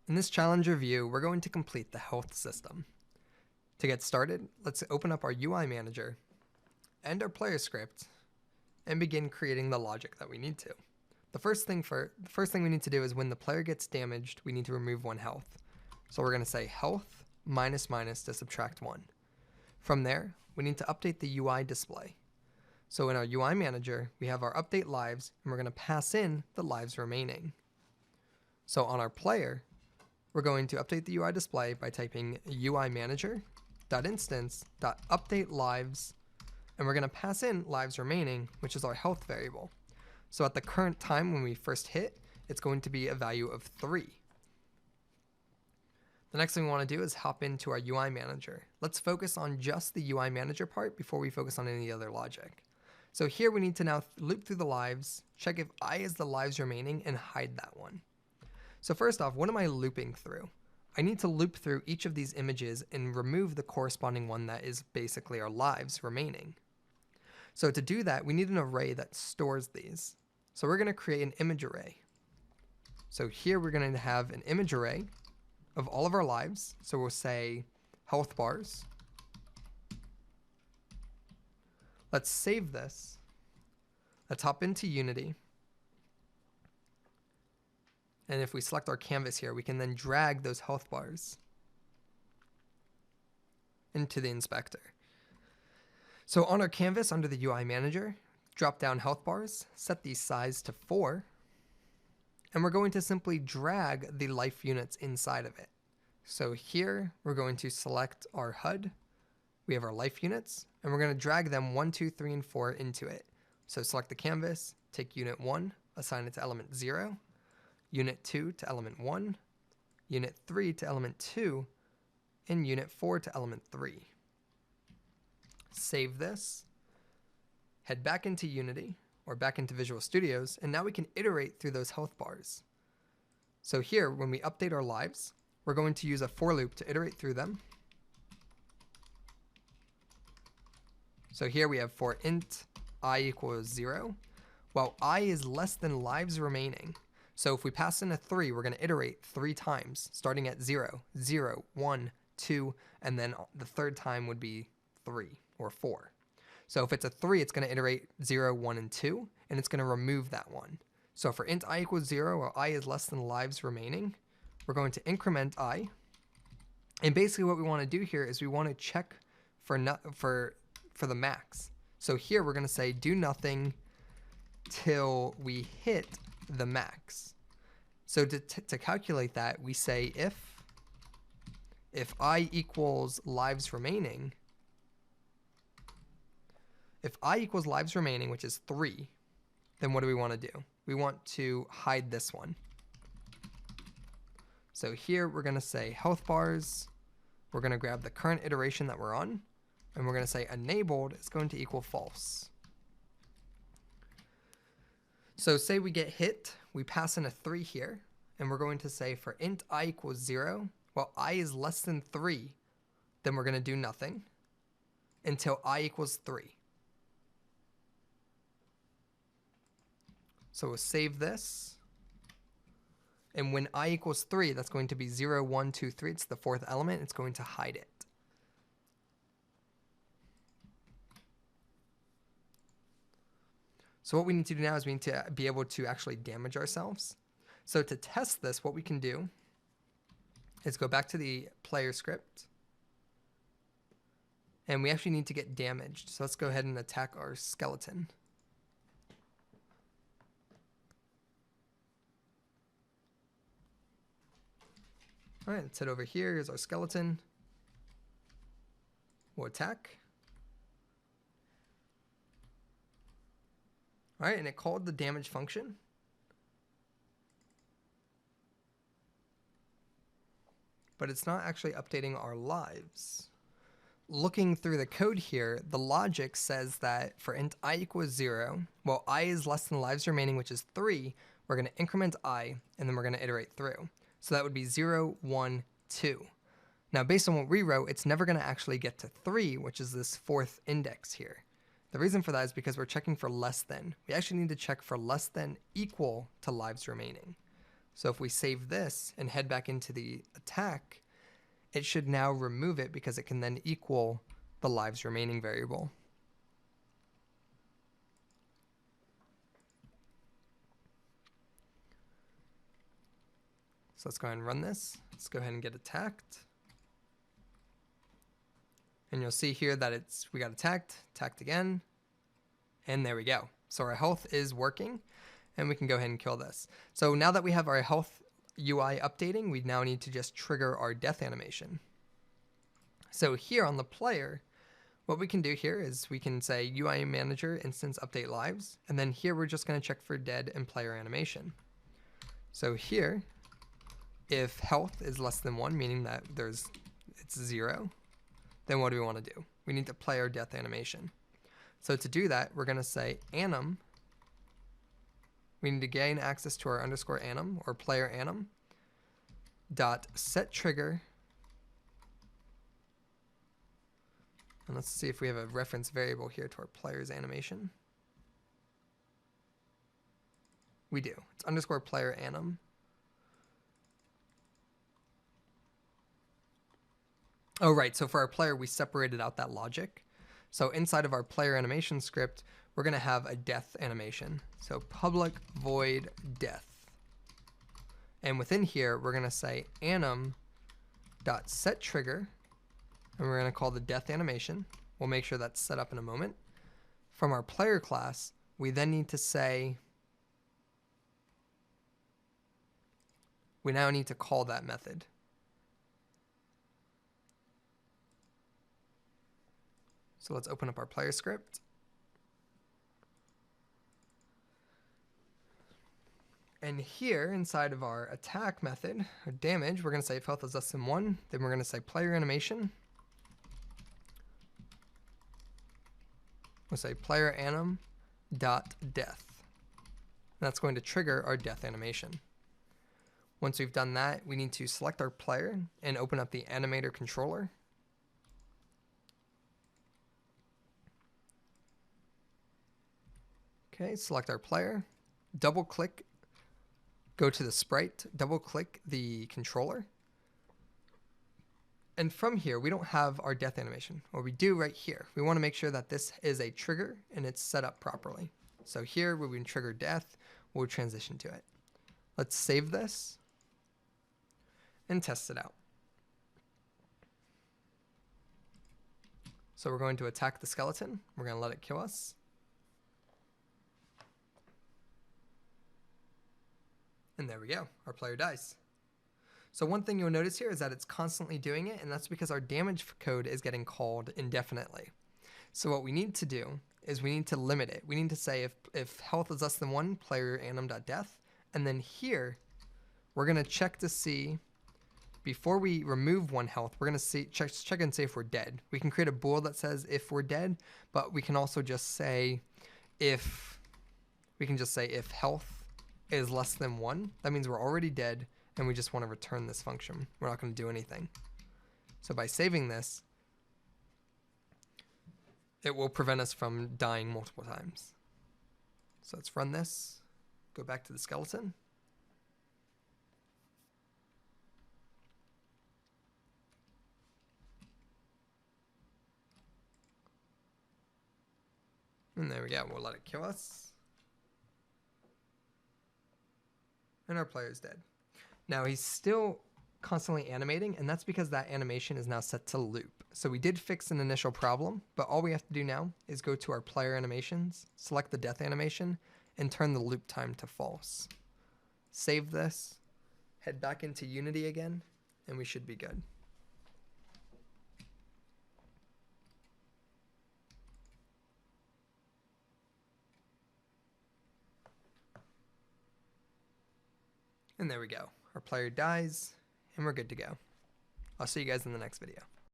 In this challenge review, we're going to complete the health system. To get started, let's open up our UI manager and our player script and begin creating the logic that we need to. The first thing we need to do is when the player gets damaged, we need to remove 1 health. So we're going to say health minus minus to subtract 1. From there, we need to update the UI display. So in our UI manager, we have our update lives, and we're going to pass in the lives remaining. So on our player, we're going to update the UI display by typing UI manager.instance.update lives, and we're going to pass in lives remaining, which is our health variable. So at the current time when we first hit, it's going to be a value of 3. The next thing we want to do is hop into our UI manager. Let's focus on just the UI manager part before we focus on any other logic. So here we need to now loop through the lives, check if I is the lives remaining, and hide that one. So first off, what am I looping through? I need to loop through each of these images and remove the corresponding one that is basically our lives remaining. So to do that, we need an array that stores these. So we're going to create an image array. So here we're going to have an image array of all of our lives. So we'll say health bars. Let's save this. Let's hop into Unity. And if we select our canvas here, we can then drag those health bars into the inspector. So on our canvas under the UI manager, drop down health bars, set the size to 4, and we're going to simply drag the life units inside of it. So here we're going to select our HUD. We have our life units, and we're going to drag them 1, 2, 3, and 4 into it. So select the canvas, take unit 1, assign it to element 0, unit 2 to element 1, unit 3 to element 2, and unit 4 to element 3. Save this, head back into Unity, or back into Visual Studios, and now we can iterate through those health bars. So here, when we update our lives, we're going to use a for loop to iterate through them. So here we have for int I equals 0, while I is less than lives remaining. So if we pass in a 3, we're going to iterate 3 times, starting at 0, 0, 1, 2, and then the third time would be 3 or 4. So if it's a 3, it's going to iterate 0, 1, and 2, and it's going to remove that 1. So for int I equals 0, or I is less than lives remaining, we're going to increment I. And basically what we want to do here is we want to check for the max. So here we're going to say do nothing till we hit the max. So to calculate that, we say if I equals lives remaining, if I equals lives remaining, which is 3, then what do we want to do? We want to hide this one. So here we're going to say health bars. We're going to grab the current iteration that we're on, and we're going to say enabled is going to equal false. So say we get hit, we pass in a 3 here, and we're going to say for int I equals 0, while I is less than 3, then we're going to do nothing until I equals 3. So we'll save this. And when I equals 3, that's going to be 0, 1, 2, 3. It's the 4th element. It's going to hide it. So what we need to do now is we need to be able to actually damage ourselves. So to test this, what we can do is go back to the player script. And we actually need to get damaged. So let's go ahead and attack our skeleton. All right, let's head over here. Here's our skeleton. We'll attack. All right, and it called the damage function. But it's not actually updating our lives. Looking through the code here, the logic says that for int I equals 0, while I is less than lives remaining, which is 3, we're going to increment I, and then we're going to iterate through. So that would be 0, 1, 2. Now, based on what we wrote, it's never going to actually get to 3, which is this 4th index here. The reason for that is because we're checking for less than. We actually need to check for less than equal to lives remaining. So if we save this and head back into the attack, it should now remove it because it can then equal the lives remaining variable. So let's go ahead and run this. Let's go ahead and get attacked. And you'll see here that we got attacked again, and there we go. So our health is working, and we can go ahead and kill this. So now that we have our health UI updating, we now need to just trigger our death animation. So here on the player, what we can do here is we can say UI manager instance update lives, and then here we're just going to check for dead and player animation. So here, if health is less than 1, meaning that it's 0, then what do we want to do? We need to play our death animation. So to do that, we're going to say anim. We need to gain access to our underscore anim or player anim dot set trigger. And let's see if we have a reference variable here to our player's animation. We do. It's underscore player anim. Oh, right. So for our player, we separated out that logic. So inside of our player animation script, we're going to have a death animation. So public void death. And within here, we're going to say anim dot set trigger. And we're going to call the death animation. We'll make sure that's set up in a moment. From our player class, we then need to say, we now need to call that method. So let's open up our player script. And here inside of our attack method, or damage, we're going to say if health is less than 1, then we're going to say player animation. We'll say player anim dot death. And that's going to trigger our death animation. Once we've done that, we need to select our player and open up the animator controller. Okay, select our player, double click, go to the sprite, double click the controller. And from here, we don't have our death animation. What we do right here, we want to make sure that this is a trigger and it's set up properly. So here, when we trigger death, we'll transition to it. Let's save this and test it out. So we're going to attack the skeleton. We're going to let it kill us. And there we go, our player dies. So one thing you'll notice here is that it's constantly doing it, and that's because our damage code is getting called indefinitely. So what we need to do is we need to limit it. We need to say if health is less than 1, player anim.death, and then here, we're gonna check to see, before we remove 1 health, we're gonna check and see if we're dead. We can create a bool that says if we're dead, but we can also just say if health is less than 1, that means we're already dead and we just want to return this function. We're not going to do anything. So by saving this, it will prevent us from dying multiple times. So let's run this, go back to the skeleton. And there we go, we'll let it kill us. And our player is dead. Now he's still constantly animating, and that's because that animation is now set to loop. So we did fix an initial problem, but all we have to do now is go to our player animations, select the death animation, and turn the loop time to false. Save this, head back into Unity again, and we should be good. And there we go. Our player dies, and we're good to go. I'll see you guys in the next video.